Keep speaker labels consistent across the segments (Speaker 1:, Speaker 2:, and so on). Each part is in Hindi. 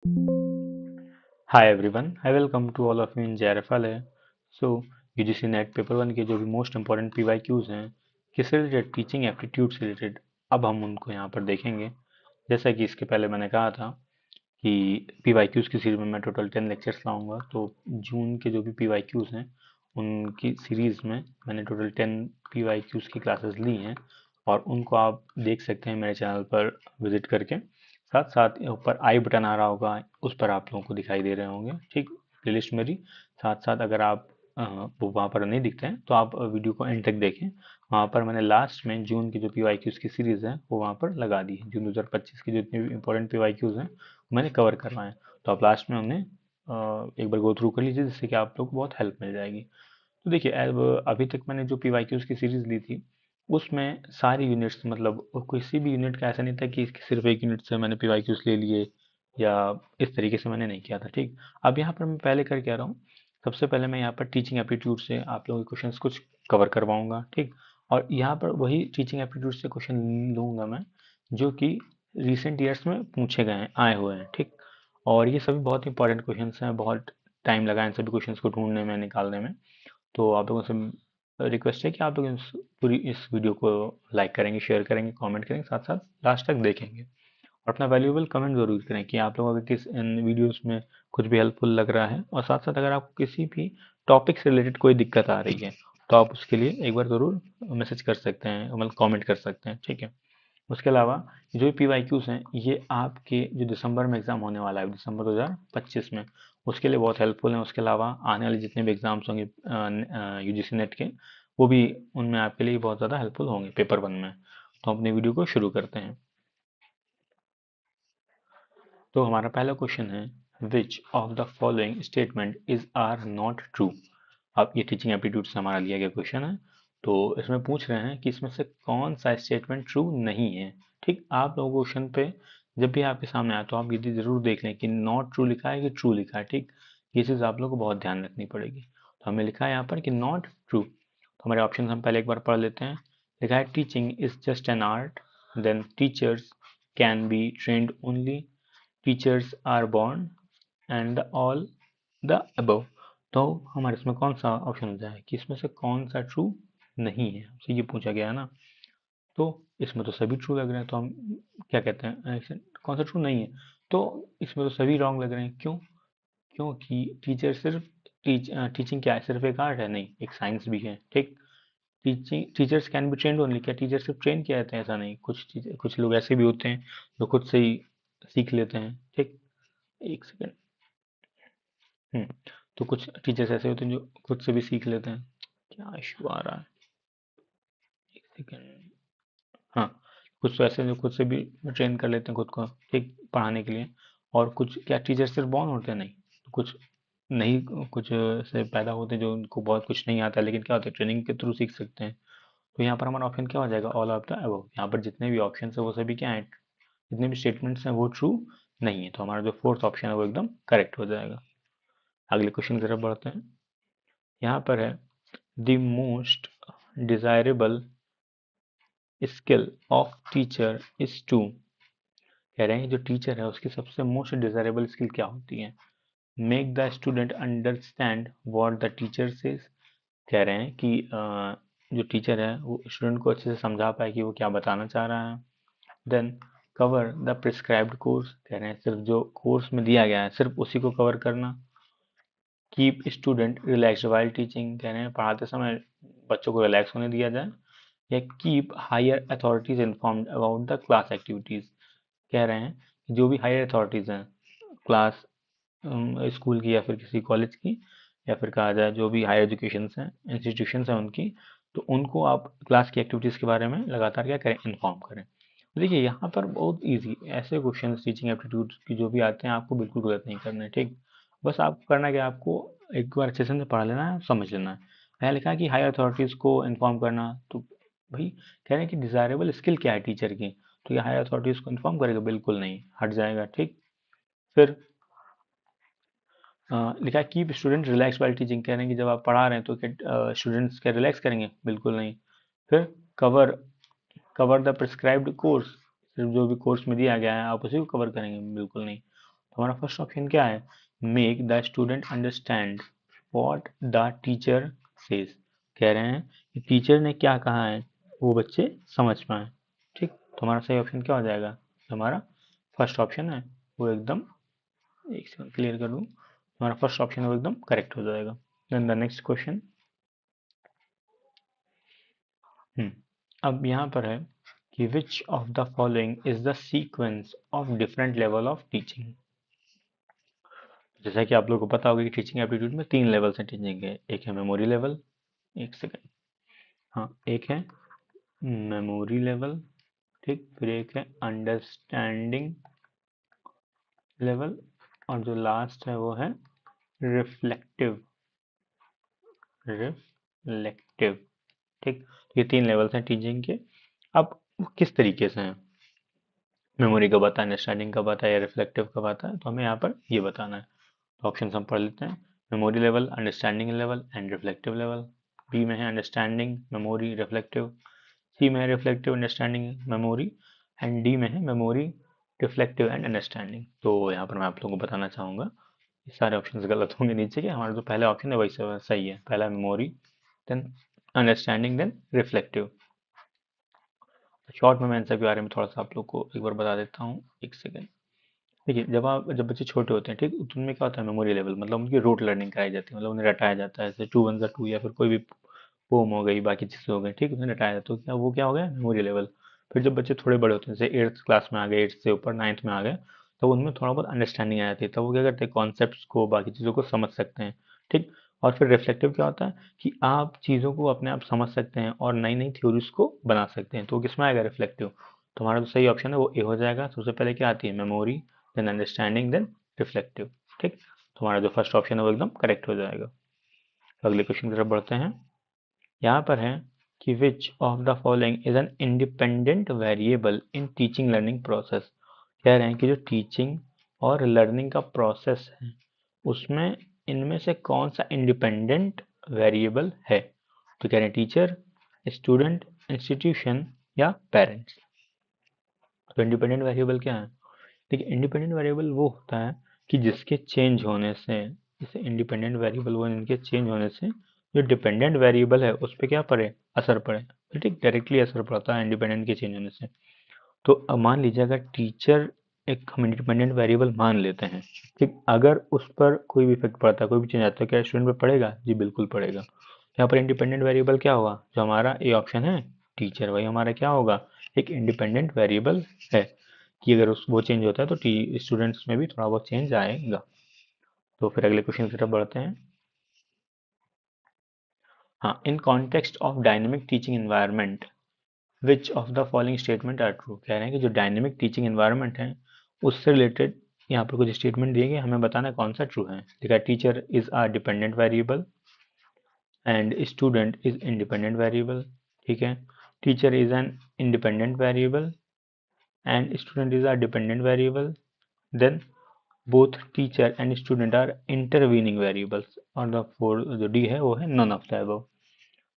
Speaker 1: Hi everyone, I welcome to all of you in JRFL है। So UGC NET paper one के जो भी मोस्ट इंपॉर्टेंट पीवाईक्यूज हैं, किससे रिलेटेड, टीचिंग एप्टीट्यूड से रिलेटेड, अब हम उनको यहाँ पर देखेंगे। जैसा कि इसके पहले मैंने कहा था कि पीवाईक्यूज की सीरीज में मैं टोटल 10 लेक्चर्स लाऊंगा। तो जून के जो भी पीवाईक्यूज हैं उनकी सीरीज में मैंने टोटल 10 पीवाईक्यूज की क्लासेस ली हैं, और उनको आप देख सकते हैं मेरे चैनल पर विजिट करके। साथ साथ ऊपर आई बटन आ रहा होगा, उस पर आप लोगों को दिखाई दे रहे होंगे, ठीक, प्लेलिस्ट मेरी। साथ साथ अगर आप वो वहाँ पर नहीं दिखते हैं तो आप वीडियो को एंड तक देखें। वहाँ पर मैंने लास्ट में जून की जो पीवाईक्यूज की सीरीज है वो वहाँ पर लगा दी है। जून 2025 की जितने भी इंपॉर्टेंट पीवाईक्यूज हैं मैंने कवर करवाए हैं। तो आप लास्ट में उन्हें एक बार गो थ्रू कर लीजिए, जिससे कि आप लोग को बहुत हेल्प मिल जाएगी। तो देखिए, अब अभी तक मैंने जो पीवाईक्यूज की सीरीज ली थी उसमें सारी यूनिट्स, मतलब किसी भी यूनिट का ऐसा नहीं था कि सिर्फ एक यूनिट से मैंने पीवाईक्यूज ले लिए, या इस तरीके से मैंने नहीं किया था, ठीक। अब यहाँ पर मैं पहले कर क्या रहा हूँ, सबसे पहले मैं यहाँ पर टीचिंग एप्टीट्यूड से आप लोगों के क्वेश्चंस कुछ कवर करवाऊंगा, ठीक। और यहाँ पर वही टीचिंग एप्टीट्यूड से क्वेश्चन लूंगा मैं जो कि रिसेंट ईयर्स में पूछे गए हैं, आए हुए हैं, ठीक। और ये सभी बहुत इंपॉर्टेंट क्वेश्चंस हैं, बहुत टाइम लगा इन सभी क्वेश्चंस को ढूंढने में, निकालने में। तो आप लोगों से रिक्वेस्ट है कि आप लोग पूरी इस वीडियो को लाइक करेंगे, शेयर करेंगे, कमेंट करेंगे, साथ साथ लास्ट तक देखेंगे। और अपना वैल्यूएबल कमेंट जरूर करें कि आप लोगों को किस इन वीडियोस में कुछ भी हेल्पफुल लग रहा है। और साथ साथ अगर आपको किसी भी टॉपिक से रिलेटेड कोई दिक्कत आ रही है तो आप उसके लिए एक बार ज़रूर मैसेज कर सकते हैं, मतलब कमेंट कर सकते हैं, ठीक है। उसके अलावा जो भी पीवाईक्यूज हैं ये आपके जो दिसंबर में एग्ज़ाम होने वाला है, दिसंबर 2025 में, उसके लिए बहुत हेल्पफुल हैं। उसके अलावा आने वाले जितने भी एग्ज़ाम्स होंगे यूजीसी नेट के, वो भी उनमें आपके लिए बहुत ज़्यादा हेल्पफुल होंगे पेपर वन में। तो हम अपनी वीडियो को शुरू करते हैं। तो हमारा पहला क्वेश्चन है, which of the following statement is are not true. अब ये टीचिंग एप्टीट्यूड से हमारा लिया गया क्वेश्चन है। तो इसमें पूछ रहे हैं कि इसमें से कौन सा स्टेटमेंट ट्रू नहीं है, ठीक। आप लोगों क्वेश्चन पे जब भी आपके सामने आए तो आप ये जरूर देख लें कि नॉट ट्रू लिखा है कि ट्रू लिखा है, ठीक। ये चीज़ आप लोगों को बहुत ध्यान रखनी पड़ेगी। तो हमें लिखा है यहाँ पर कि नॉट ट्रू। तो हमारे ऑप्शन हम पहले एक बार पढ़ लेते हैं। लिखा है, teaching is just an art, then teachers can be trained only, teachers are born, and all the above. तो हमारे इसमें कौन सा ऑप्शन हो जाए कि इसमें से कौन सा ट्रू नहीं है, हमसे ये पूछा गया है ना। तो इसमें तो सभी ट्रू लग रहे हैं, तो हम क्या कहते हैं, कौन सा ट्रू नहीं है। तो इसमें तो सभी रॉन्ग लग रहे हैं, क्यों? क्योंकि टीचर सिर्फ टीचिंग क्या है, सिर्फ एक आर्ट है? नहीं, एक साइंस भी है, ठीक। Teaching teachers can be trained only, क्या टीचर सिर्फ ट्रेन किया जाते हैं? ऐसा नहीं, कुछ लोग ऐसे भी होते हैं जो खुद से ही सीख लेते हैं, ठीक। एक सेकंड। हम्म। तो कुछ टीचर्स ऐसे होते हैं जो खुद से भी सीख लेते हैं। क्या इशू आ रहा है, एक सेकंड। हाँ, कुछ तो ऐसे हैं जो खुद से भी ट्रेन कर लेते हैं खुद को, ठीक, पढ़ाने के लिए। और कुछ क्या टीचर सिर्फ बॉर्न होते हैं? नहीं, तो कुछ नहीं, कुछ से पैदा होते हैं जो उनको बहुत कुछ नहीं आता, लेकिन क्या होता है, ट्रेनिंग के थ्रू सीख सकते हैं। तो यहाँ पर हमारा ऑप्शन क्या हो जाएगा, ऑल ऑफ द अबव। यहाँ पर जितने भी ऑप्शन है वो सभी क्या है, जितने भी स्टेटमेंट्स हैं वो ट्रू नहीं है। तो हमारा जो फोर्थ ऑप्शन है वो एकदम करेक्ट हो जाएगा। अगले क्वेश्चन की तरफ बढ़ते हैं। यहाँ पर है, the most desirable skill of teacher is to. कह रहे हैं जो टीचर है उसकी सबसे मोस्ट डिजायरेबल स्किल क्या होती है? Make the student understand what the teacher says. कह रहे हैं कि जो टीचर है वो स्टूडेंट को अच्छे से समझा पाए कि वो क्या बताना चाह रहा है। Then cover the prescribed course. कह रहे हैं सिर्फ जो कोर्स में दिया गया है सिर्फ उसी को कवर करना। Keep student relaxed while teaching. कह रहे हैं पढ़ाते समय बच्चों को रिलैक्स होने दिया जाए। या keep higher authorities informed about the class activities. कह रहे हैं कि जो भी हायर अथॉरिटीज हैं क्लास, स्कूल की या फिर किसी कॉलेज की, या फिर कहा जाए जो भी हायर एजुकेशन हैं, इंस्टीट्यूशन हैं उनकी, तो उनको आप क्लास की एक्टिविटीज़ के बारे में लगातार क्या करें, इन्फॉर्म करें। तो देखिए यहाँ पर बहुत इजी ऐसे क्वेश्चन टीचिंग एप्टीट्यूड की जो भी आते हैं आपको बिल्कुल गलत नहीं करना है, ठीक। बस आपको करना क्या, आपको एक बार अच्छे से पढ़ लेना है, समझ लेना है। यहाँ लिखा है कि हायर अथॉरिटीज़ को इन्फॉर्म करना, तो भाई कह रहे हैं कि डिज़ायरेबल स्किल क्या है टीचर की, तो ये हायर अथॉरिटीज़ को इन्फॉर्म करेगा? बिल्कुल नहीं, हट जाएगा, ठीक। फिर लिखा है keep student relax while teaching. कह रहे हैं कि जब आप पढ़ा रहे हैं तो क्या स्टूडेंट्स क्या रिलैक्स करेंगे? बिल्कुल नहीं। फिर cover cover the prescribed course. सिर्फ जो भी कोर्स में दिया गया है आप उसी को कवर करेंगे? बिल्कुल नहीं। तो हमारा फर्स्ट ऑप्शन क्या है, make the student understand what the teacher says. कह रहे हैं कि टीचर ने क्या कहा है वो बच्चे समझ पाए। ठीक, तो हमारा सही ऑप्शन क्या हो जाएगा, हमारा फर्स्ट ऑप्शन है वो एकदम, एक सेकंड क्लियर कर दूं, हमारा फर्स्ट ऑप्शन है वो एकदम करेक्ट हो जाएगा। Then the next question. अब यहाँ पर है कि which of the following is the sequence of different level of teaching. जैसा कि आप लोगों को पता होगा कि टीचिंग एप्टीट्यूड में 3 लेवल्स हैं टीचिंग के, एक है मेमोरी लेवल, एक सेकेंड, हाँ एक है मेमोरी लेवल, ठीक, फिर एक है अंडरस्टैंडिंग लेवल, और जो लास्ट है वो है रिफ्लेक्टिव, रिफ्लेक्टिव। ठीक, ये 3 लेवल्स हैं टीचिंग के। अब किस तरीके से हैं, मेमोरी कब आता है, अंडरस्टैंडिंग कब आता है, या रिफ्लेक्टिव कब आता है, तो हमें यहाँ पर ये बताना है। तो ऑप्शन हम पढ़ लेते हैं, memory level, understanding level and reflective level. B में है अंडरस्टैंडिंग, मेमोरी, रिफ्लेक्टिव। सी में है reflective, understanding, memory. And D में है मेमोरी, रिफ्लेक्टिव एंड अंडरस्टैंडिंग। तो यहाँ पर मैं आप लोगों को बताना चाहूँगा ये सारे ऑप्शन गलत होंगे नीचे के, हमारा जो पहला ऑप्शन है वही सही है, पहला memory, then understanding, then reflective. Short में मैं आंसर के बारे में थोड़ा सा आप लोग को एक बार बता देता हूँ, एक सेकेंड। देखिए, जब बच्चे छोटे होते हैं, ठीक, तो उनमें क्या होता है मेमोरी लेवल, मतलब उनकी रूट लर्निंग कराई जाती है, मतलब उन्हें रटाया जाता है, जैसे 2 1 2 या फिर कोई भी पोम हो गई, बाकी चीज़ें हो गई, ठीक, उन्हें रटाया जाता है, तो क्या वो क्या हो गया मेमोरी लेवल। फिर जब बच्चे थोड़े बड़े होते हैं, जैसे 8th क्लास में आ गए, 8th से ऊपर 9th में आ गए, तो उनमें थोड़ा बहुत अंडरस्टैंडिंग आ जाती है, तब वो क्या करते हैं, कॉन्सेप्ट को, बाकी चीज़ों को समझ सकते हैं। ठीक, और फिर रिफ्लेक्टिव क्या होता है कि आप चीज़ों को अपने आप समझ सकते हैं और नई नई थ्योरीज को बना सकते हैं, तो किसमें आएगा, रिफ्लेक्टिव। तो हमारा जो सही ऑप्शन है वो ए हो जाएगा। सबसे पहले क्या आती है, memory, then understanding, then reflective. ठीक, तो हमारा जो फर्स्ट ऑप्शन है वो एकदम करेक्ट हो जाएगा। तो अगले क्वेश्चन की तरफ बढ़ते हैं। यहाँ पर है कि which of the following is an independent variable in teaching learning process. कह रहे हैं कि जो टीचिंग और लर्निंग का प्रोसेस है उसमें इनमें से कौन सा इंडिपेंडेंट वेरिएबल है। तो कह रहे हैं टीचर, स्टूडेंट, इंस्टीट्यूशन या पेरेंट्स। तो इंडिपेंडेंट वेरिएबल क्या है, देखिए इंडिपेंडेंट वेरिएबल वो होता है कि जिसके चेंज होने से, जैसे इंडिपेंडेंट वेरिएबल वो इनके चेंज होने से जो डिपेंडेंट वेरिएबल है उस पर क्या पड़े, असर पड़े। तो ठीक, डायरेक्टली असर पड़ता है इंडिपेंडेंट के चेंज होने से। तो अब मान लीजिए अगर टीचर एक हम इंडिपेंडेंट वेरिएबल मान लेते हैं, ठीक, अगर उस पर कोई भी इफेक्ट पड़ता है, कोई भी चेंज आता है, क्या स्टूडेंट पर पड़ेगा, जी बिल्कुल पड़ेगा। यहाँ पर इंडिपेंडेंट वेरिएबल क्या होगा, जो हमारा ए ऑप्शन है टीचर, वही हमारा क्या होगा, एक इंडिपेंडेंट वेरिएबल है, कि अगर उस वो चेंज होता है तो स्टूडेंट्स में भी थोड़ा बहुत चेंज आएगा। तो फिर अगले क्वेश्चन की तरफ बढ़ते हैं। हाँ, in context of dynamic teaching environment which of the following statement are true. कह रहे हैं कि जो डायनेमिक टीचिंग एनवायरनमेंट है उससे रिलेटेड यहाँ पर कुछ स्टेटमेंट दिए गए, हमें बताना है कौन सा ट्रू है। देखा, teacher is a dependent variable and student is independent variable. ठीक है, teacher is an independent variable and student is a dependent variable, then both teacher and student are intervening variables, और द फोर जो डी है वो है नन ऑफ द अबव।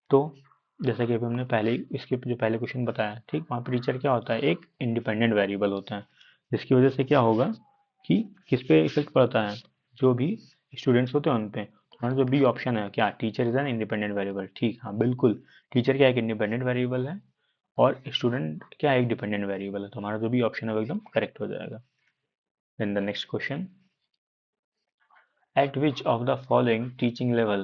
Speaker 1: तो जैसा कि अभी हमने पहले इसके जो पहले क्वेश्चन बताया, ठीक, वहाँ पर टीचर क्या होता है, एक इंडिपेंडेंट वेरिएबल होता है, जिसकी वजह से क्या होगा कि किस पे इफेक्ट पड़ता है, जो भी स्टूडेंट्स होते हैं उन पे। हमारा जो बी ऑप्शन है क्या, teacher is an independent variable, ठीक, हाँ बिल्कुल, टीचर क्या एक इंडिपेंडेंट वेरिएबल है और स्टूडेंट क्या एक डिपेंडेंट वेरिएबल है, तो हमारा जो भी ऑप्शन है वो एकदम करेक्ट हो जाएगा। Then the next question, at which of the following teaching level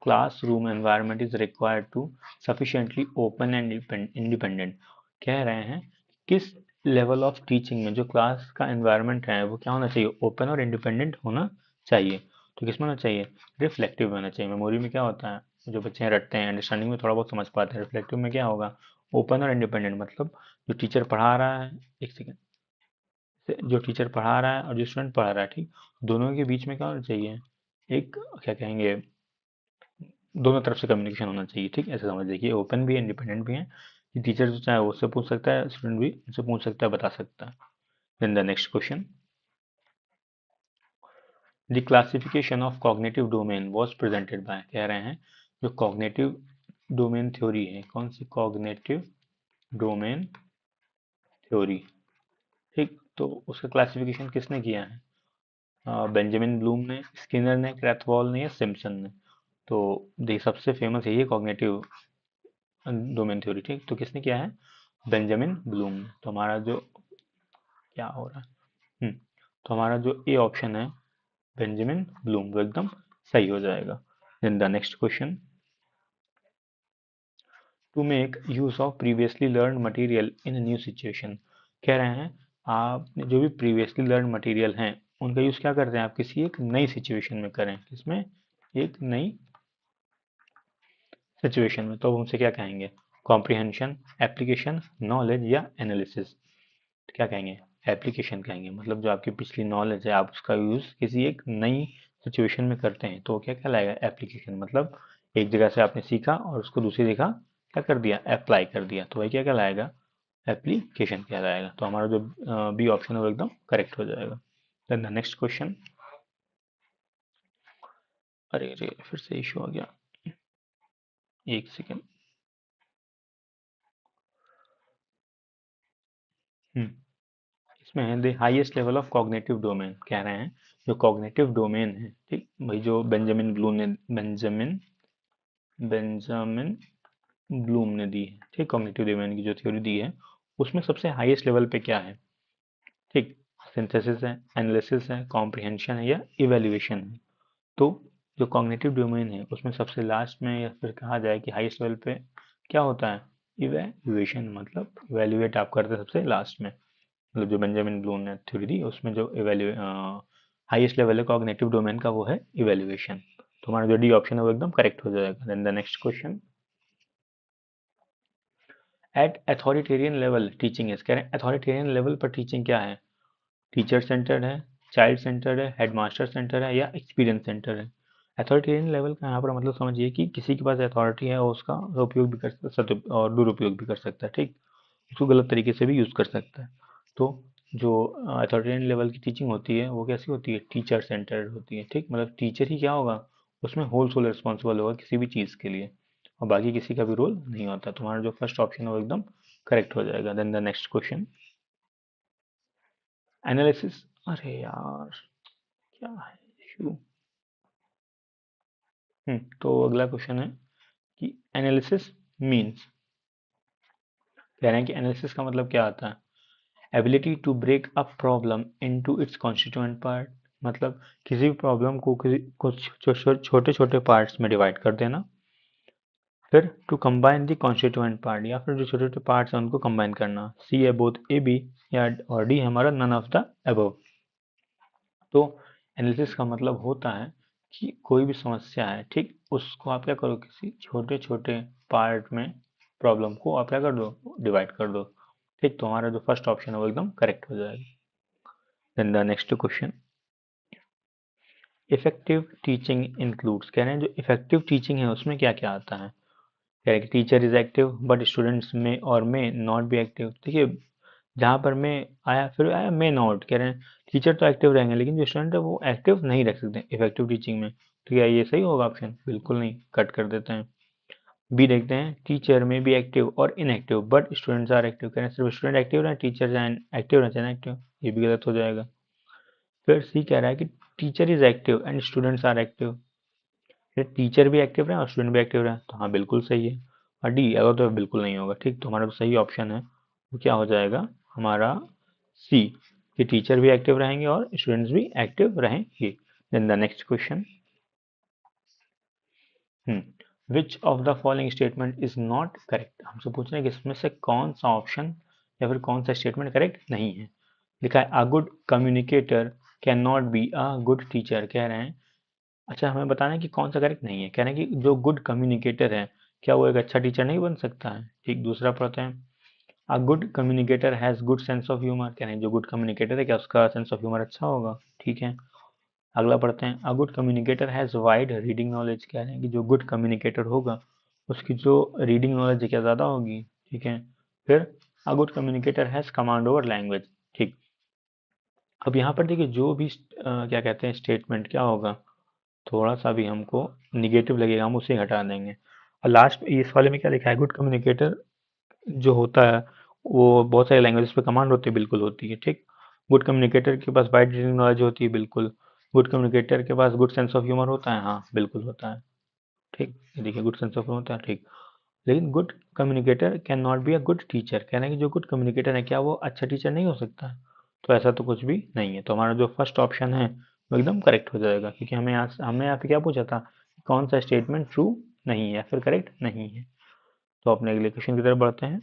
Speaker 1: classroom environment is required to sufficiently open and independent। कह रहे हैं किस लेवल ऑफ टीचिंग में जो क्लास का एनवायरनमेंट है वो क्या होना चाहिए, ओपन और इंडिपेंडेंट होना चाहिए। तो किसमें होना चाहिए, रिफ्लेक्टिव में होना चाहिए। मेमोरी में क्या होता है, जो बच्चे रटते हैं, अंडरस्टैंडिंग में थोड़ा बहुत समझ पाते हैं। रिफ्लेक्टिव में क्या होगा, ओपन और इंडिपेंडेंट, मतलब जो टीचर पढ़ा रहा है, एक सेकेंड, जो टीचर पढ़ा रहा है और जो स्टूडेंट पढ़ा रहा है, ठीक, दोनों के बीच में क्या होना चाहिए, एक क्या कहेंगे, दोनों तरफ से कम्युनिकेशन होना चाहिए। ठीक, ऐसे समझ देखिए, ओपन भी है, इंडिपेंडेंट भी है, कि टीचर जो चाहे उससे पूछ सकता है, स्टूडेंट भी उससे पूछ सकता है, बता सकता है। Then the next question, the classification of cognitive domain was presented by. कह रहे हैं जो कॉग्निटिव डोमेन थ्योरी है, कौन सी, कॉग्निटिव डोमेन थ्योरी, ठीक, तो उसका क्लासिफिकेशन किसने किया है, बेंजामिन ब्लूम ने, स्किनर ने, क्रैथवॉल ने या सिम्पसन ने? तो देखिए सबसे फेमस यही है कॉग्निटिव डोमेन थ्योरी, ठीक। तो किसने किया है? बेंजामिन ब्लूम ने। तो हमारा जो क्या हो रहा है, तो हमारा जो ए ऑप्शन है बेंजामिन ब्लूम, वो एकदम सही हो जाएगा। Then the next question, to make use of previously learn material in new situation. कह रहे हैं आपने जो भी प्रीवियसली लर्न मटेरियल हैं उनका यूज क्या करते हैं आप किसी एक नई सिचुएशन में करें, किसमें? एक नई सिचुएशन में। तो अब हमसे क्या कहेंगे? कॉम्प्रिहेंशन, एप्लीकेशन, नॉलेज या एनालिसिस? क्या कहेंगे? एप्लीकेशन कहेंगे। मतलब जो आपकी पिछली नॉलेज है आप उसका यूज किसी एक नई सिचुएशन में करते हैं तो क्या कहलाएगा? एप्लीकेशन। मतलब एक जगह से आपने सीखा और उसको दूसरी जगह क्या कर दिया? अप्लाई कर दिया, तो वही क्या कहलाएगा? एप्लीकेशन कहलाएगा। तो हमारा जो बी ऑप्शन है वो एकदम करेक्ट हो जाएगा। देन द नेक्स्ट क्वेश्चन, अरे अरे फिर से इशू आ गया, एक सेकेंड। इसमें है the highest level of cognitive domain. कह रहे हैं जो कॉग्निटिव डोमेन है, ठीक भाई, जो बेंजामिन ब्लूम ने दी है, ठीक, कॉग्निटिव डोमेन की जो थ्योरी दी है उसमें सबसे हाईएस्ट लेवल पे क्या है? ठीक, सिंथेसिस है, एनालिसिस है, कॉम्प्रिहेंशन है या इवेल्युएशन है? तो जो कॉग्निटिव डोमेन है उसमें सबसे लास्ट में या फिर कहा जाए कि हाईएस्ट लेवल पे क्या होता है? इवेल्युएशन। मतलब इवेल्युएट आप करते हैं सबसे लास्ट में। मतलब जो बेंजामिन ब्लूम ने थ्योरी दी उसमें जो हाईएस्ट लेवल है कॉग्निटिव डोमेन का वो है इवेल्युएशन। तो हमारा जो डी ऑप्शन है वो एकदम करेक्ट हो जाएगा। Then the next question, at authoritarian level teaching is. कह रहे हैं अथॉरिटेरियन लेवल पर टीचिंग क्या है? टीचर सेंटर्ड है, चाइल्ड सेंटर्ड है, हेडमास्टर सेंटर है या एक्सपीरियंस सेंटर है? अथॉरिटेरियन लेवल का यहाँ पर मतलब समझिए कि किसी के पास अथॉरिटी है और उसका उपयोग भी कर सकता है और दुरुपयोग भी कर सकता है, ठीक, उसको गलत तरीके से भी यूज कर सकता है। तो जो अथॉरिटेरियन लेवल की टीचिंग होती है वो कैसी होती है? टीचर सेंटर्ड होती है, ठीक। मतलब टीचर ही क्या होगा? उसमें होल सोल रिस्पॉन्सिबल होगा किसी भी चीज़ के लिए और बाकी किसी का भी रोल नहीं होता। तुम्हारा जो फर्स्ट ऑप्शन है वो एकदम करेक्ट हो जाएगा। Then the next question, analysis. अरे यार क्या है इशू? तो अगला क्वेश्चन है कि एनालिसिस मीन्स। कह रहे हैं कि एनालिसिस का मतलब क्या आता है? Ability to break a problem into its constituent part. मतलब किसी भी प्रॉब्लम को किसी कुछ छोटे छोटे पार्ट्स में डिवाइड कर देना, फिर to combine the constituent part, या फिर जो छोटे छोटे पार्ट्स हैं उनको कंबाइन करना। सी है बोथ ए बी, या और डी हमारा नन ऑफ द अबव। तो एनालिसिस का मतलब होता है कि कोई भी समस्या है, ठीक, उसको आप क्या करो? किसी छोटे छोटे पार्ट में प्रॉब्लम को आप क्या कर दो? डिवाइड कर दो, ठीक। तो हमारा जो फर्स्ट ऑप्शन है वो एकदम करेक्ट हो जाएगा। Then the next question, effective teaching includes. कह रहे हैं जो इफेक्टिव टीचिंग है उसमें क्या क्या आता है? कह रहे हैं कि teacher is active but students में और में नॉट बी एक्टिव। देखिए जहाँ पर मैं आया फिर आया मे नॉट, कह रहे हैं टीचर तो एक्टिव रहेंगे लेकिन जो स्टूडेंट है वो एक्टिव नहीं रख सकते इफेक्टिव टीचिंग में। तो क्या ये सही होगा ऑप्शन? बिल्कुल नहीं, कट कर देते हैं। बी देखते हैं, टीचर में बी एक्टिव और inactive but students are active. कह रहे हैं सिर्फ स्टूडेंट एक्टिव रहे, टीचर एक्टिव रहे चाहे इनएक्टिव, ये भी गलत हो जाएगा। फिर सी कह रहा है कि teacher is active and students are active. फिर टीचर भी एक्टिव रहे और स्टूडेंट भी एक्टिव रहे, तो हाँ बिल्कुल सही है। और डी अगर तो बिल्कुल नहीं होगा, ठीक। तो हमारा जो सही ऑप्शन है वो क्या हो जाएगा? हमारा सी, कि टीचर भी एक्टिव रहेंगे और स्टूडेंट्स भी एक्टिव रहेंगे। Then the next question, which of the following statement is not correct. हमसे पूछ रहे हैं कि इसमें से कौन सा ऑप्शन या फिर कौन सा स्टेटमेंट करेक्ट नहीं है। लिखा है a good communicator can not be a good teacher. कह रहे हैं, अच्छा हमें बताना है कि कौन सा करेक्ट नहीं है। कह रहे हैं कि जो गुड कम्युनिकेटर है क्या वो एक अच्छा टीचर नहीं बन सकता है, ठीक। दूसरा पढ़ते हैं, a good communicator has good sense of humour. कह रहे हैं जो गुड कम्युनिकेटर है क्या उसका सेंस ऑफ ह्यूमर अच्छा होगा, ठीक है। अगला पढ़ते हैं, a good communicator has wide reading knowledge. कह रहे हैं कि जो गुड कम्युनिकेटर होगा उसकी जो रीडिंग नॉलेज है क्या ज़्यादा होगी, ठीक है। फिर a good communicator has command over language, ठीक। अब यहाँ पर देखिए जो भी क्या कहते हैं स्टेटमेंट क्या होगा, थोड़ा सा भी हमको निगेटिव लगेगा हम उसे हटा देंगे। और लास्ट इस वाले में क्या लिखा है? गुड कम्युनिकेटर जो होता है वो बहुत सारी लैंग्वेजेस पे कमांड होती है, बिल्कुल होती है, ठीक। गुड कम्युनिकेटर के पास वाइड रीडिंग नॉलेज होती है, बिल्कुल। गुड कम्युनिकेटर के पास गुड सेंस ऑफ ह्यूमर होता है, हाँ बिल्कुल होता है। ठीक, ये देखिए गुड सेंस ऑफ ह्यूमर होता है, ठीक। लेकिन good communicator can not be a good teacher, कह रहे हैं कि जो गुड कम्युनिकेटर है क्या वो अच्छा टीचर नहीं हो सकता? तो ऐसा तो कुछ भी नहीं है। तो हमारा जो फर्स्ट ऑप्शन है वो एकदम करेक्ट हो जाएगा, क्योंकि हमें यहाँ पे क्या पूछा था, कौन सा स्टेटमेंट ट्रू नहीं है या फिर करेक्ट नहीं है। तो अपने अगले क्वेश्चन की तरफ बढ़ते हैं।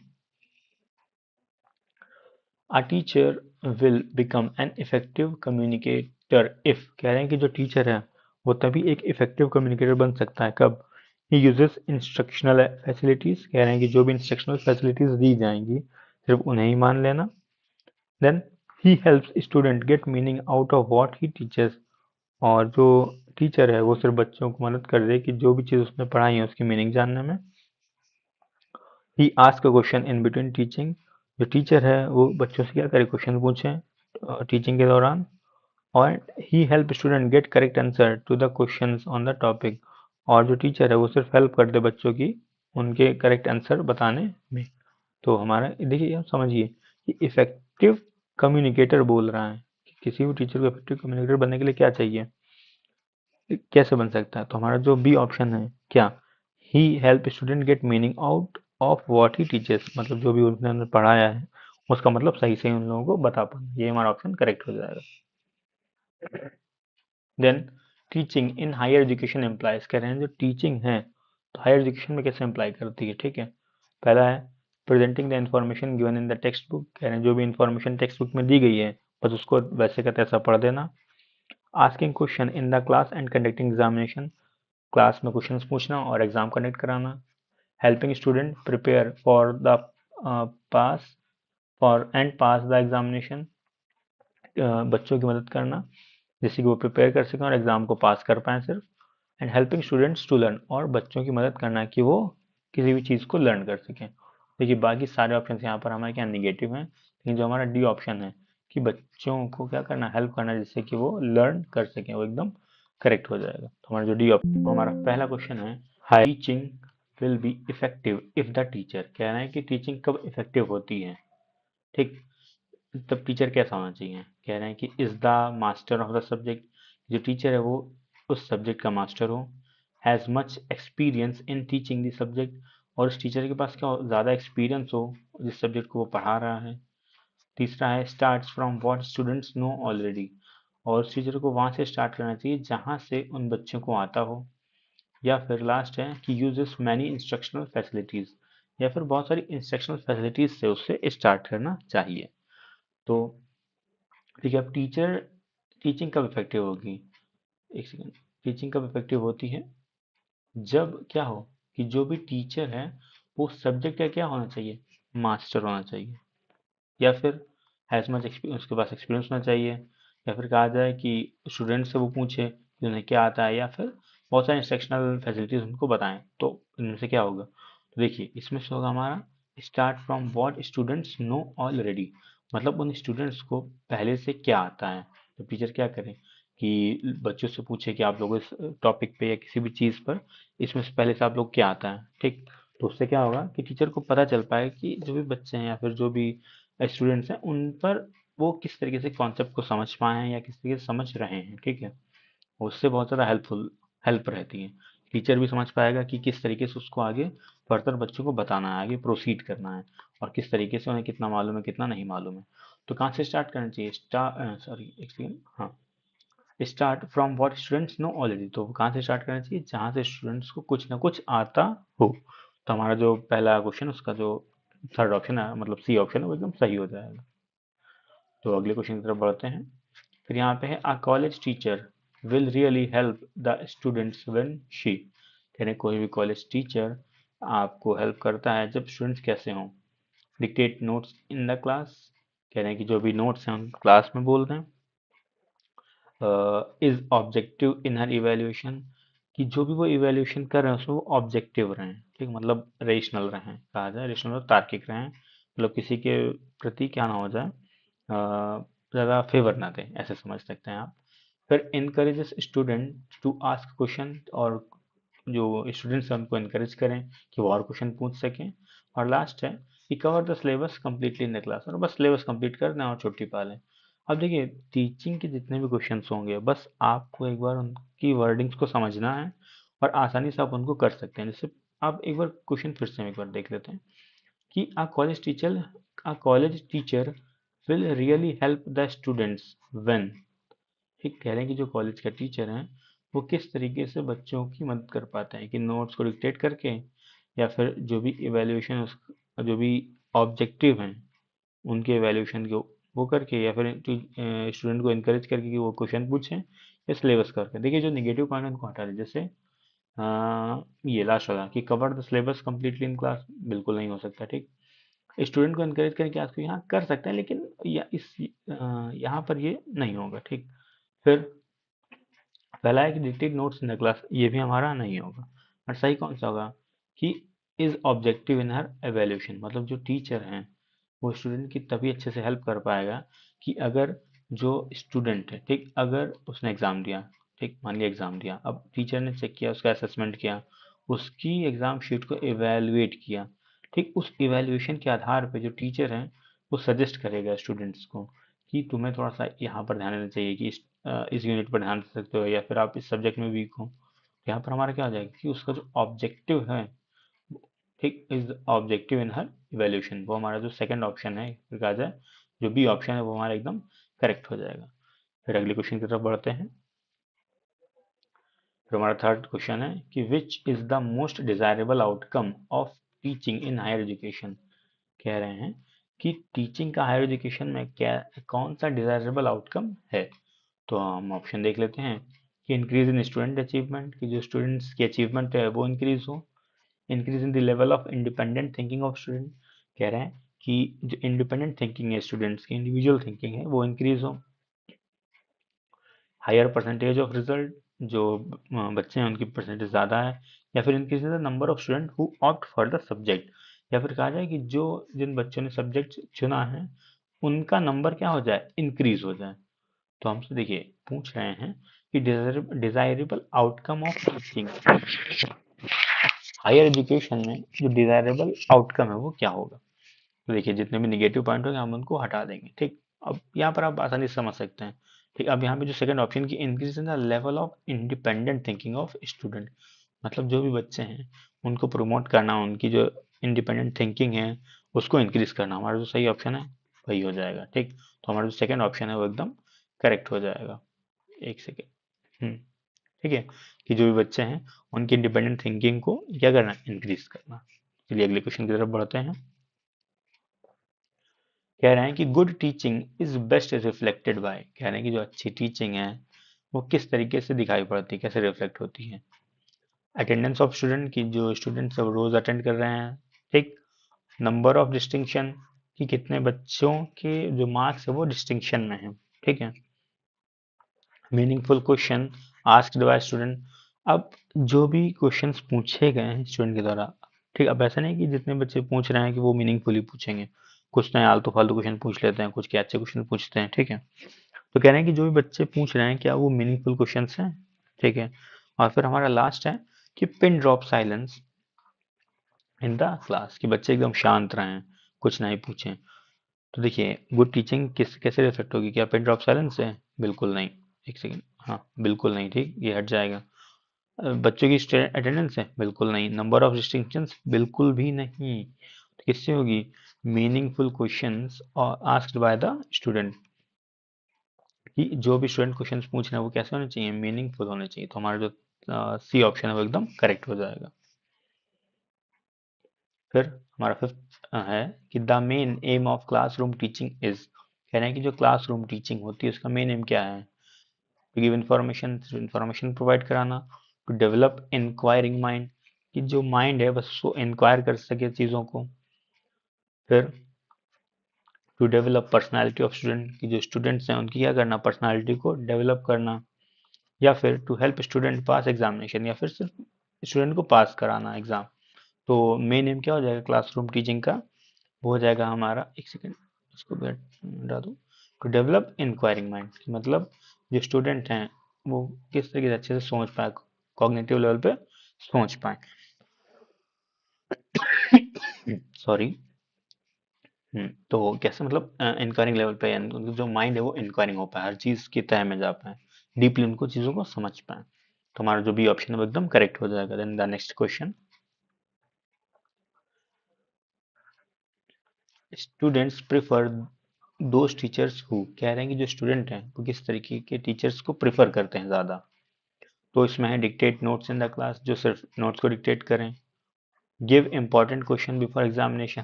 Speaker 1: A teacher will become an effective communicator if, कह रहे हैं कि जो टीचर है वो तभी एक इफेक्टिव कम्युनिकेटर बन सकता है कब? He uses instructional facilities, कह रहे हैं कि जो भी इंस्ट्रक्शनल फैसिलिटीज दी जाएंगी सिर्फ उन्हें ही मान लेना। Then he helps student get meaning out of what he teaches, और जो टीचर है वो सिर्फ बच्चों को मदद कर दे कि जो भी चीज़ उसने पढ़ाई है उसकी मीनिंग जानने में। He ask a question in between teaching, जो टीचर है वो बच्चों से क्या करे, क्वेश्चन पूछे टीचिंग के दौरान। और he help student get correct answer to the questions on the topic, और जो टीचर है वो सिर्फ हेल्प कर दे बच्चों की उनके करेक्ट आंसर बताने में। तो हमारा देखिए आप समझिए कि इफेक्टिव कम्युनिकेटर बोल रहा है कि किसी भी टीचर को इफेक्टिव कम्युनिकेटर बनने के लिए क्या चाहिए, कैसे बन सकता है? तो हमारा जो बी ऑप्शन है क्या, he help student get meaning out of what he teachers, मतलब जो भी उन्होंने पढ़ाया है उसका मतलब सही से उन लोगों को बता पाना, ये हमारा ऑप्शन करेक्ट हो जाएगा। Then teaching in higher education employs, कह रहे हैं जो टीचिंग है तो हायर एजुकेशन में कैसे अप्लाई करती है, ठीक है। पहला है presenting the information given in the text book, कह रहे हैं जो भी इंफॉर्मेशन टेक्स्ट बुक में दी गई है बस उसको वैसे का तैसा पढ़ देना। Asking question in the class and conducting examination, class में क्वेश्चंस पूछना और एग्जाम कंडक्ट कराना। Helping student prepare for the pass for and pass the examination, बच्चों की मदद करना जिससे कि वो प्रिपेयर कर सकें और एग्जाम को पास कर पाएं सिर्फ। And helping students to learn, और बच्चों की मदद करना कि वो किसी भी चीज़ को लर्न कर सकें। देखिए बाकी सारे ऑप्शन यहाँ पर हमारे क्या नेगेटिव हैं, लेकिन जो हमारा डी ऑप्शन है कि बच्चों को क्या करना, हेल्प करना जिससे कि वो लर्न कर सकें, वो एकदम करेक्ट हो जाएगा। तो हमारा जो डी ऑप्शन, हमारा पहला क्वेश्चन है high teaching will be effective if the teacher, कह रहे हैं कि टीचिंग कब इफेक्टिव होती है, ठीक। तब टीचर कैसा होना चाहिए, कह रहे हैं कि is the master of the subject, जो टीचर है वो उस सब्जेक्ट का मास्टर हो। Has much experience in teaching the subject, और उस टीचर के पास क्या हो, ज़्यादा एक्सपीरियंस हो जिस सब्जेक्ट को वो पढ़ा रहा है। तीसरा है starts from what students know already, और उस टीचर को वहाँ से स्टार्ट करना चाहिए जहाँ से उन बच्चों को आता हो। या फिर लास्ट है कि यूजेस मैनी इंस्ट्रक्शनल फैसिलिटीज़, या फिर बहुत सारी इंस्ट्रक्शनल फैसिलिटीज़ से उससे स्टार्ट करना चाहिए। तो ठीक है, अब टीचिंग कब इफेक्टिव होगी, एक सेकेंड। टीचिंग कब इफेक्टिव होती है, जब क्या हो कि जो भी टीचर है वो सब्जेक्ट का क्या होना चाहिए, मास्टर होना चाहिए। या फिर हैज़ मच एक्सपीरियंस, उसके पास एक्सपीरियंस होना चाहिए। या फिर कहा जाए कि स्टूडेंट से वो पूछे कि उन्हें क्या आता है, या फिर बहुत सारे इंस्ट्रक्शनल फैसिलिटीज उनको बताएं। तो इनमें से क्या होगा, तो देखिए इसमें से होगा हमारा start from what students know already, मतलब उन स्टूडेंट्स को पहले से क्या आता है। तो टीचर क्या करें कि बच्चों से पूछे कि आप लोग इस टॉपिक पे या किसी भी चीज़ पर इसमें से पहले से आप लोग क्या आता है, ठीक। तो उससे क्या होगा कि टीचर को पता चल पाए कि जो भी बच्चे हैं या फिर जो भी स्टूडेंट्स हैं उन पर वो किस तरीके से कॉन्सेप्ट को समझ पाए हैं या किस तरीके से समझ रहे हैं, ठीक है। उससे बहुत ज़्यादा हेल्प रहती है। टीचर भी समझ पाएगा कि किस तरीके से उसको आगे फर्दर बच्चों को बताना है, आगे प्रोसीड करना है, और किस तरीके से उन्हें कितना मालूम है कितना नहीं मालूम है। तो कहाँ से स्टार्ट करना चाहिए, सॉरी एक सेकेंड, हाँ, start from what students know already, तो कहाँ से स्टार्ट करना चाहिए, जहाँ से स्टूडेंट्स को कुछ ना कुछ आता हो। तो हमारा जो पहला क्वेश्चन उसका जो थर्ड ऑप्शन है मतलब सी ऑप्शन है वो एकदम सही हो जाएगा। तो अगले क्वेश्चन की तरफ बढ़ते हैं। फिर यहाँ पे है a college teacher will really help the students when she, कह रहे कोई भी कॉलेज टीचर आपको हेल्प करता है जब स्टूडेंट्स कैसे हों। Dictate notes in the class, कह रहे हैं कि जो भी नोट्स हैं उन क्लास में बोल दें। Is objective in her evaluation, कि जो भी वो इवेल्यूएशन कर रहे हैं उसमें वो ऑब्जेक्टिव रहें, ठीक, मतलब रेशनल रहें, कहा जाए रेशनल और तार्किक रहें, मतलब किसी के प्रति क्या ना हो जाए, ज़्यादा फेवर ना दें, ऐसे समझ सकते हैं आप। फिर encourages student to ask question, और जो स्टूडेंट्स हैं उनको इनकरेज करें कि वो और क्वेश्चन पूछ सकें। और लास्ट है कि cover the syllabus completely in the class, और बस सिलेबस कंप्लीट कर दें और छुट्टी पा लें। अब देखिए टीचिंग के जितने भी क्वेश्चंस होंगे बस आपको एक बार उनकी वर्डिंग्स को समझना है और आसानी से आप उनको कर सकते हैं। जैसे आप एक बार क्वेश्चन फिर से एक बार देख लेते हैं कि a college teacher will really help the students when। ठीक कह रहे हैं कि जो कॉलेज का टीचर है वो किस तरीके से बच्चों की मदद कर पाते हैं कि नोट्स को डिक्टेट करके या फिर जो भी इवेल्युएशन जो भी ऑब्जेक्टिव हैं उनके इवेल्युएशन को वो करके या फिर स्टूडेंट को इनकरेज करके कि वो क्वेश्चन पूछें या सिलेबस करके। देखिए जो नेगेटिव पॉइंट है उनको हटा दें। जैसे ये लास्ट वाला कि cover the syllabus completely in class, बिल्कुल नहीं हो सकता। ठीक, स्टूडेंट को इनकरेज करें कि आपको यहाँ कर सकते हैं लेकिन यहाँ पर ये नहीं होगा। ठीक, फिर पहला है कि dictate notes in the class, ये भी हमारा नहीं होगा। और सही कौन सा होगा कि is objective in her evaluation, मतलब जो टीचर हैं वो स्टूडेंट की तभी अच्छे से हेल्प कर पाएगा कि अगर जो स्टूडेंट है, ठीक, अगर उसने एग्जाम दिया, ठीक, मान लिया एग्जाम दिया, अब टीचर ने चेक किया, उसका असेसमेंट किया, उसकी एग्जाम शीट को इवेलुएट किया, ठीक, उस इवेल्युएशन के आधार पे जो टीचर है वो सजेस्ट करेगा स्टूडेंट्स को कि तुम्हें थोड़ा सा यहाँ पर ध्यान देना चाहिए कि इस यूनिट पर ध्यान दे सकते हो या फिर आप इस सब्जेक्ट में वीक हो। यहाँ पर हमारा क्या हो जाएगा कि उसका जो ऑब्जेक्टिव है, ठीक, is objective in her evaluation, वो हमारा जो सेकंड ऑप्शन है कहा जाए, जो बी ऑप्शन है वो हमारा एकदम करेक्ट हो जाएगा। फिर अगले क्वेश्चन की तरफ बढ़ते हैं। फिर हमारा थर्ड क्वेश्चन है कि which is the most desirable outcome of teaching in higher education. कह रहे हैं कि टीचिंग का हायर एजुकेशन में क्या कौन सा डिजायरेबल आउटकम है। तो हम ऑप्शन देख लेते हैं कि इंक्रीज इन स्टूडेंट अचीवमेंट, कि जो स्टूडेंट्स की अचीवमेंट है वो इंक्रीज हो। Increase in the level of independent thinking of student, कह रहे हैं कि जो इंडिपेंडेंट थिंकिंग है स्टूडेंट्स की, इंडिविजुअल थिंकिंग है वो इंक्रीज हो। हायर परसेंटेज ऑफ रिजल्ट, जो बच्चे हैं उनकी परसेंटेज ज़्यादा है। या फिर increase the number of student who opt for the subject, या फिर कहा जाए कि जो जिन बच्चों ने सब्जेक्ट चुना है उनका नंबर क्या हो जाए, इंक्रीज हो जाए। तो हमसे देखिए पूछ रहे हैं कि desirable outcome of teaching higher education में जो डिजायरेबल आउटकम है वो क्या होगा। तो देखिए जितने भी निगेटिव पॉइंट होंगे हम उनको हटा देंगे। ठीक, अब यहाँ पर आप आसानी से समझ सकते हैं। ठीक, अब यहाँ पे जो सेकंड ऑप्शन की increase in the level of independent thinking of student, मतलब जो भी बच्चे हैं उनको प्रमोट करना, उनकी जो इंडिपेंडेंट थिंकिंग है उसको इंक्रीज करना, हमारा जो सही ऑप्शन है वही हो जाएगा। ठीक, तो हमारा जो सेकंड ऑप्शन है वो एकदम करेक्ट हो जाएगा। एक सेकेंड। ठीक है, कि जो भी बच्चे हैं उनकी इंडिपेंडेंट थिंकिंग को क्या करना, इंक्रीज करना। चलिए अगले क्वेश्चन की तरफ बढ़ते हैं। कह रहे हैं कि good teaching is best reflected by, कह रहे हैं कि जो अच्छी टीचिंग है वो किस तरीके से दिखाई पड़ती है, कैसे रिफ्लेक्ट होती है। अटेंडेंस ऑफ स्टूडेंट, की जो स्टूडेंट सब रोज अटेंड कर रहे हैं। ठीक, नंबर ऑफ डिस्टिंक्शन, कि कितने बच्चों के जो मार्क्स है वो डिस्टिंक्शन में है। ठीक है, meaningful question asked by student, अब जो भी क्वेश्चंस पूछे गए हैं स्टूडेंट के द्वारा, ठीक, अब ऐसा नहीं कि जितने बच्चे पूछ रहे हैं कि वो मीनिंगफुली पूछेंगे, कुछ नए आलतू फालतू क्वेश्चन पूछ लेते हैं, कुछ के अच्छे क्वेश्चन पूछते हैं। ठीक है, तो कह रहे हैं कि जो भी बच्चे पूछ रहे हैं क्या वो मीनिंगफुल क्वेश्चंस हैं। ठीक है, और फिर हमारा लास्ट है कि pin drop silence in the class, कि बच्चे एकदम शांत रहें, कुछ नहीं पूछें। तो देखिए गुड टीचिंग किस कैसे रिफ्लेक्ट होगी, क्या पिन ड्रॉप साइलेंस से, बिल्कुल नहीं। एक सेकेंड, हाँ बिल्कुल नहीं, ठीक, ये हट जाएगा। बच्चों की अटेंडेंस है, बिल्कुल नहीं। नंबर ऑफ डिस्टिंक्शंस, बिल्कुल भी नहीं। तो किससे होगी, मीनिंगफुल क्वेश्चंस और आस्क्ड बाय द स्टूडेंट, कि जो भी स्टूडेंट क्वेश्चंस पूछ रहे हैं वो कैसे होने चाहिए, मीनिंगफुल होने चाहिए। तो हमारा जो सी ऑप्शन है वो एकदम करेक्ट हो जाएगा। फिर हमारा फिफ्थ है कि the main M of classroom teaching is, कह रहे हैं कि जो क्लासरूम टीचिंग होती है उसका मेन एम क्या है, टू गिव इंफॉर्मेशन प्रोवाइड कराना, टू डेवलप इंक्वायरिंग माइंड, कि जो माइंड है बस वो इंक्वायर कर सके चीज़ों को। फिर to develop personality of student, की जो स्टूडेंट्स हैं उनकी क्या करना, पर्सनालिटी को डेवलप करना। या फिर to help student pass examination, या फिर सिर्फ स्टूडेंट को पास कराना एग्जाम। तो मेन एम क्या हो जाएगा क्लासरूम टीचिंग का, वो हो जाएगा हमारा, एक सेकेंड इसको हटा दूँ, टू डेवलप इंक्वायरिंग माइंड, मतलब जो स्टूडेंट हैं वो किस तरीके से अच्छे से सोच पाए, कॉग्निटिव लेवल पे सोच पाए। सॉरी। तो कैसे मतलब इंक्वायरिंग लेवल पे उनका जो माइंड है वो इंक्वायरिंग हो पाए, हर चीज की तह में जा पाए, डीपली उनको चीजों को समझ पाए। तो हमारा जो बी ऑप्शन है वो एकदम करेक्ट हो जाएगा। Then the next question, students prefer those teachers who, कह रहे हैं कि जो स्टूडेंट हैं वो किस तरीके के टीचर्स को प्रेफर करते हैं ज्यादा। तो इसमें है dictate notes in the class, जो सिर्फ नोट्स को डिक्टेट करें, give important question before examination,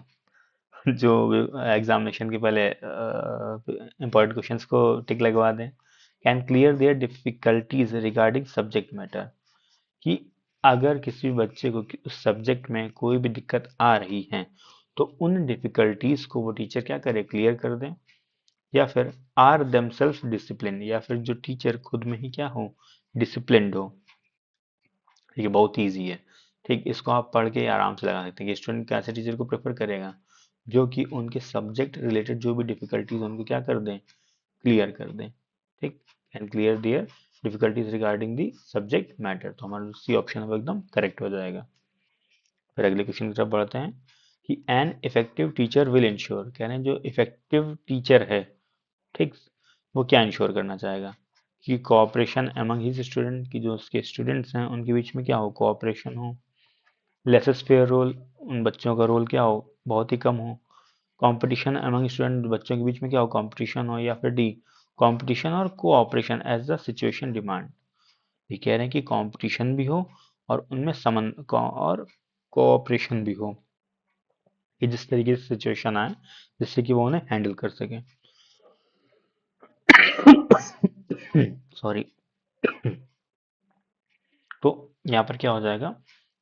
Speaker 1: जो एग्जामिनेशन के पहले इम्पोर्टेंट क्वेश्चंस को टिक लगवा दें, can clear their difficulties regarding subject matter, कि अगर किसी बच्चे को उस सब्जेक्ट में कोई भी दिक्कत आ रही है तो उन डिफिकल्टीज को वो टीचर क्या करे, क्लियर कर दें। या फिर आर देमसेल्फ डिसिप्लिन, या फिर जो टीचर खुद में ही क्या हो, डिसिप्लिन्ड हो। ये बहुत ईजी है, ठीक, इसको आप पढ़ के आराम से लगा सकते हैं कि स्टूडेंट कैसे टीचर को प्रेफर करेगा, जो कि उनके सब्जेक्ट रिलेटेड जो भी डिफिकल्टीज उनको क्या कर दें, क्लियर कर दें, ठीक, and clear their difficulties regarding the subject matter. तो हमारा सी ऑप्शन है वो एकदम करेक्ट हो जाएगा। फिर अगले क्वेश्चन की तरफ बढ़ते हैं कि N effective teacher will ensure, कह रहे हैं जो इफेक्टिव टीचर है, ठीक, वो क्या इंश्योर करना चाहेगा कि कोऑपरेशन अमंग हिज स्टूडेंट, की जो उसके स्टूडेंट्स हैं उनके बीच में क्या हो, कोऑपरेशन हो, लेसेस फेयर रोल, उन बच्चों का रोल क्या हो, बहुत ही कम हो, कंपटीशन अमंग स्टूडेंट, बच्चों के बीच में क्या हो, कंपटीशन हो, या फिर डी, कंपटीशन और cooperation as the situation demand. ये कह रहे हैं कि कंपटीशन भी हो और उनमें समन और कोऑपरेशन भी हो, कि जिस तरीके से सिचुएशन आए जिससे कि वो उन्हें हैंडल कर सके। सॉरी। तो यहाँ पर क्या हो जाएगा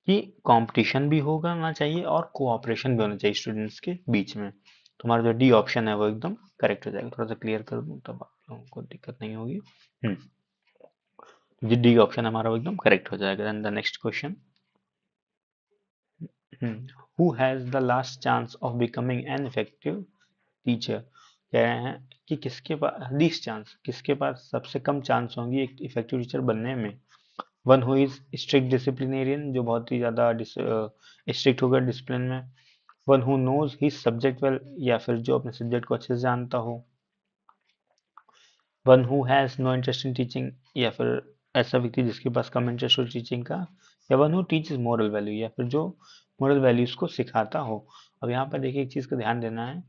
Speaker 1: कि कंपटीशन भी होना चाहिए और कोऑपरेशन भी होना चाहिए स्टूडेंट्स के बीच में। तो हमारा जो डी ऑप्शन है वो एकदम करेक्ट हो जाएगा। थोड़ा सा क्लियर कर दूं तब आप लोगों को दिक्कत नहीं होगी। जी, डी ऑप्शन हमारा वो एकदम करेक्ट हो जाएगा। Then the next question, who has the last chance of becoming an effective teacher, कह रहे हैं कि किसके पास लीस्ट चांस, किसके पास सबसे कम चांस होंगी एक इफेक्टिव टीचर बनने में। One who is strict disciplinarian, जो बहुत ही ज्यादा स्ट्रिक्ट होगा डिसिप्लिन में। One who knows his subject well, या फिर जो अपने सब्जेक्ट को अच्छे से जानता हो। One who has no interest in teaching, या फिर ऐसा व्यक्ति जिसके पास कम इंटरेस्ट हो टीचिंग का। या one who teaches moral value, या फिर जो मोरल वैल्यूज को सिखाता हो। अब यहाँ पर देखिए एक चीज का ध्यान देना है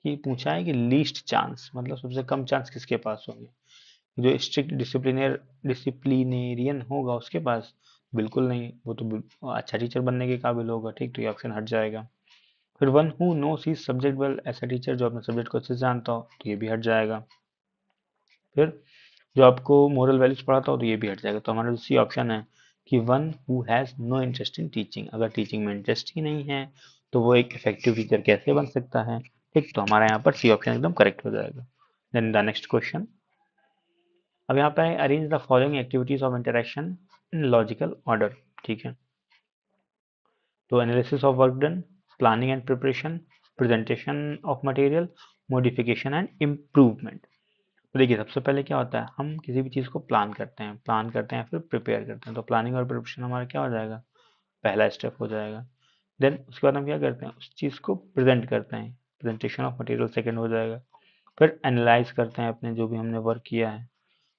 Speaker 1: कि पूछा है कि लीस्ट चांस मतलब सबसे कम चांस किसके पास होंगे। जो स्ट्रिक्ट डिसिप्लिनेरियन होगा उसके पास बिल्कुल नहीं, वो तो अच्छा टीचर बनने के काबिल होगा, ठीक, तो ये ऑप्शन हट जाएगा। फिर one who knows his subject well, ऐसा टीचर जो अपने सब्जेक्ट को अच्छे से जानता हो, तो ये भी हट जाएगा। फिर जो आपको मोरल वैल्यूज पढ़ाता हो, तो ये भी हट जाएगा। तो हमारा जो सी ऑप्शन है कि one who has no interest in teaching, अगर टीचिंग में इंटरेस्ट ही नहीं है तो वो एक इफेक्टिव टीचर कैसे बन सकता है, ठीक, तो हमारा यहाँ पर सी ऑप्शन एकदम करेक्ट हो जाएगा। देन द नेक्स्ट क्वेश्चन, अब यहाँ पे arrange the following activities of interaction in logical order, ठीक है। तो analysis of work done, planning and preparation, presentation of material, modification and improvement. तो देखिए सबसे पहले क्या होता है, हम किसी भी चीज़ को प्लान करते हैं फिर प्रिपेयर करते हैं। तो प्लानिंग और प्रिपरेशन हमारा क्या हो जाएगा, पहला स्टेप हो जाएगा। देन उसके बाद हम क्या करते हैं, उस चीज़ को प्रेजेंट करते हैं, प्रेजेंटेशन ऑफ मटेरियल सेकेंड हो जाएगा। फिर एनालाइज करते हैं अपने जो भी हमने वर्क किया है,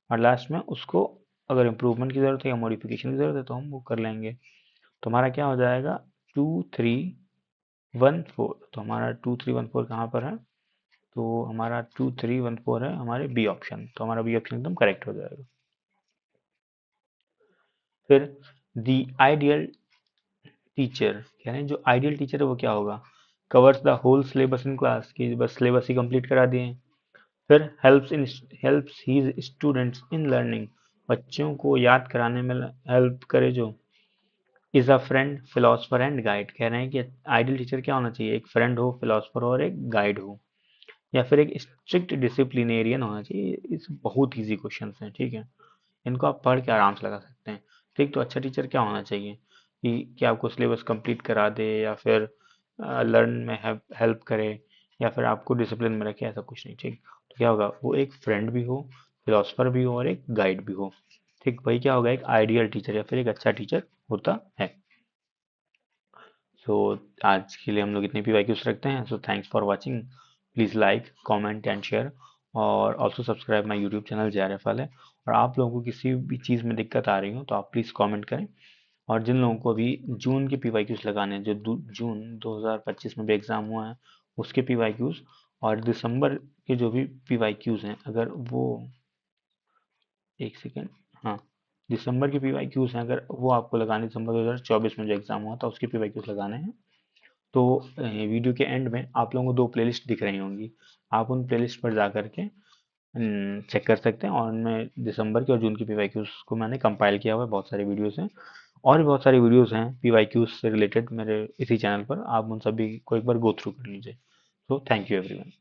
Speaker 1: और लास्ट में उसको अगर इम्प्रूवमेंट की ज़रूरत है या मॉडिफिकेशन की ज़रूरत है तो हम वो कर लेंगे। तो हमारा क्या हो जाएगा, 2 3 1 4। तो हमारा 2 3 1 4 कहाँ पर है, तो हमारा 2 3 1 4 है हमारे बी ऑप्शन, तो हमारा बी ऑप्शन एकदम करेक्ट हो जाएगा। फिर दी आइडियल टीचर, कह रहे हैं जो आइडियल टीचर है वो क्या होगा, covers the whole syllabus in class, की बस सिलेबस ही कंप्लीट करा दिए। फिर helps his students in learning, बच्चों को याद कराने में हेल्प करे जो। Is a friend philosopher and guide, कह रहे हैं कि आइडियल टीचर क्या होना चाहिए, एक फ्रेंड हो, फिलोसफर हो और एक गाइड हो। या फिर एक स्ट्रिक्ट डिसिप्लिनेरियन होना चाहिए। इस बहुत इजी क्वेश्चन हैं, ठीक है, इनको आप पढ़ के आराम से लगा सकते हैं, ठीक। तो अच्छा टीचर क्या होना चाहिए कि आपको सिलेबस कंप्लीट करा दे, या फिर लर्न में हेल्प करे, या फिर आपको डिसिप्लिन में रखे, ऐसा कुछ नहीं, ठीक। तो क्या होगा, वो एक फ्रेंड भी हो, फिलोसफर भी हो और एक गाइड भी हो, ठीक, वही क्या होगा, एक आइडियल टीचर या फिर एक अच्छा टीचर होता है। सो आज के लिए हम लोग इतने PYQs रखते हैं। So thanks for watching. Please like comment and share और also subscribe my YouTube channel JRF वाले। और आप लोगों को किसी भी चीज़ में दिक्कत आ रही हो तो आप प्लीज़ कमेंट करें। और जिन लोगों को अभी जून के PYQs लगाने हैं, जो जून 2025 में भी एग्ज़ाम हुआ है उसके PYQs, और दिसंबर के जो भी PYQs हैं, अगर वो एक सेकेंड, हाँ, दिसंबर के PYQs हैं अगर वो आपको लगाने, दिसंबर 2024 में जो एग्ज़ाम हुआ था उसके PYQs लगाने हैं, तो वीडियो के एंड में आप लोगों को दो प्लेलिस्ट दिख रही होंगी। आप उन प्लेलिस्ट पर जा करके चेक कर सकते हैं, और उनमें दिसंबर के और जून की PYQs को मैंने कंपाइल किया हुआ है। बहुत सारे वीडियोस हैं और भी बहुत सारी वीडियोस हैं PYQs से रिलेटेड मेरे इसी चैनल पर। आप उन सभी को एक बार गो थ्रू कर लीजिए। तो थैंक यू एवरीवन।